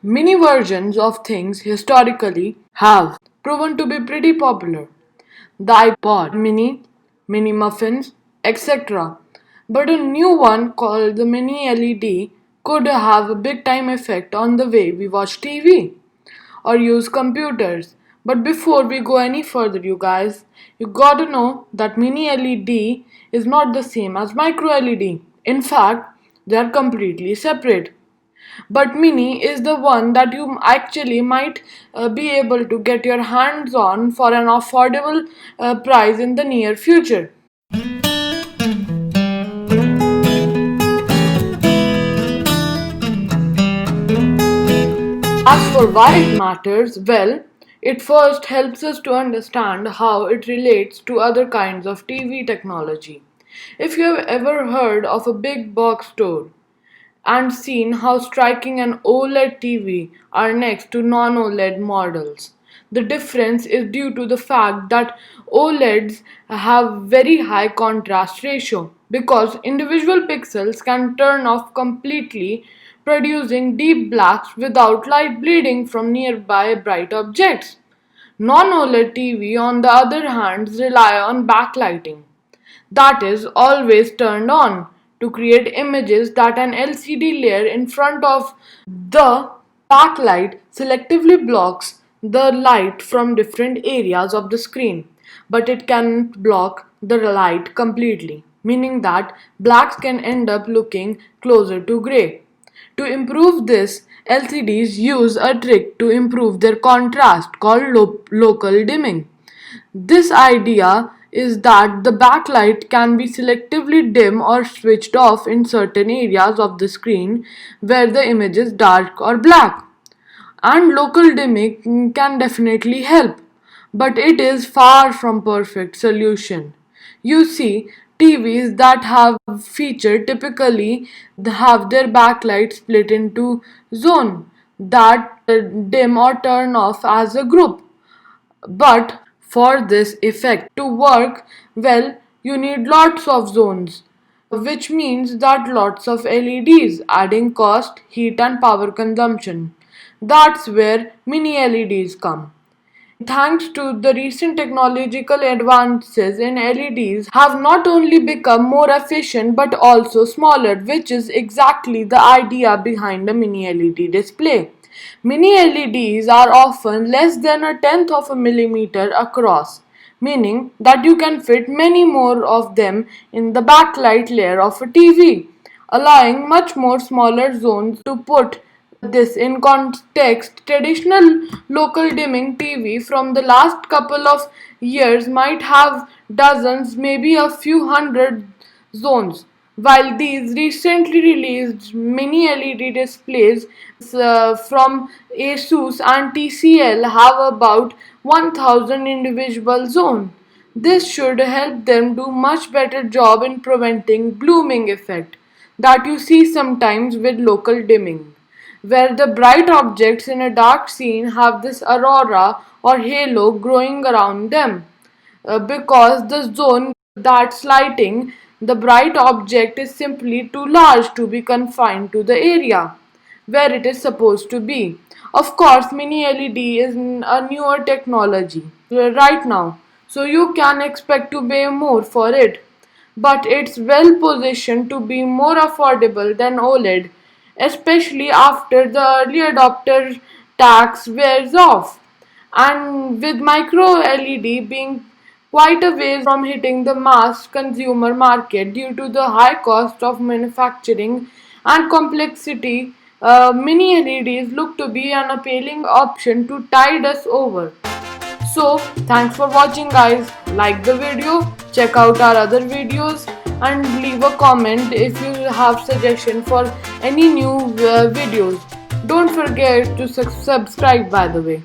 Mini versions of things historically have proven to be pretty popular. The iPod Mini, Mini Muffins, etc. But a new one called the Mini LED could have a big time effect on the way we watch TV or use computers. But before we go any further, you guys, you gotta know that Mini LED is not the same as Micro LED. In fact, they are completely separate. But Mini is the one that you actually might be able to get your hands on for an affordable price in the near future. As for why it matters, well, it first helps us to understand how it relates to other kinds of TV technology. If you have ever heard of a big box store and seen how striking an OLED TV are next to non OLED models, the difference is due to the fact that OLEDs have very high contrast ratio because individual pixels can turn off completely, producing deep blacks without light bleeding from nearby bright objects. Non-OLED TV, on the other hand, rely on backlighting, that is always turned on, to create images that an LCD layer in front of the backlight selectively blocks the light from different areas of the screen, but it can't block the light completely, meaning that blacks can end up looking closer to gray. To improve this, LCDs use a trick to improve their contrast called local dimming. This idea is that the backlight can be selectively dim or switched off in certain areas of the screen where the image is dark or black. And local dimming can definitely help, but it is far from perfect solution. You see, TVs that have feature typically have their backlight split into zone that dim or turn off as a group. But for this effect to work well, you need lots of zones, which means that lots of LEDs, adding cost, heat, and power consumption. That's where mini LEDs come. Thanks to the recent technological advances in LEDs have not only become more efficient but also smaller, which is exactly the idea behind a mini LED display. Mini LEDs are often less than a tenth of a millimeter across, meaning that you can fit many more of them in the backlight layer of a TV, allowing much more smaller zones. To put this in context, traditional local dimming TV from the last couple of years might have dozens, maybe a few hundred zones, while these recently released mini LED displays from Asus and TCL have about 1000 individual zones. This should help them do much better job in preventing blooming effect that you see sometimes with local dimming, where the bright objects in a dark scene have this aurora or halo growing around them because the zone that's lighting the bright object is simply too large to be confined to the area where it is supposed to be. Of course, mini LED is a newer technology right now, so you can expect to pay more for it, but it's well positioned to be more affordable than OLED, especially after the early adopter tax wears off. And with micro LED being quite a ways from hitting the mass consumer market due to the high cost of manufacturing and complexity, mini LEDs look to be an appealing option to tide us over. So, thanks for watching, guys. Like the video, check out our other videos, and leave a comment if you have suggestion for any new videos. Don't forget to subscribe, by the way.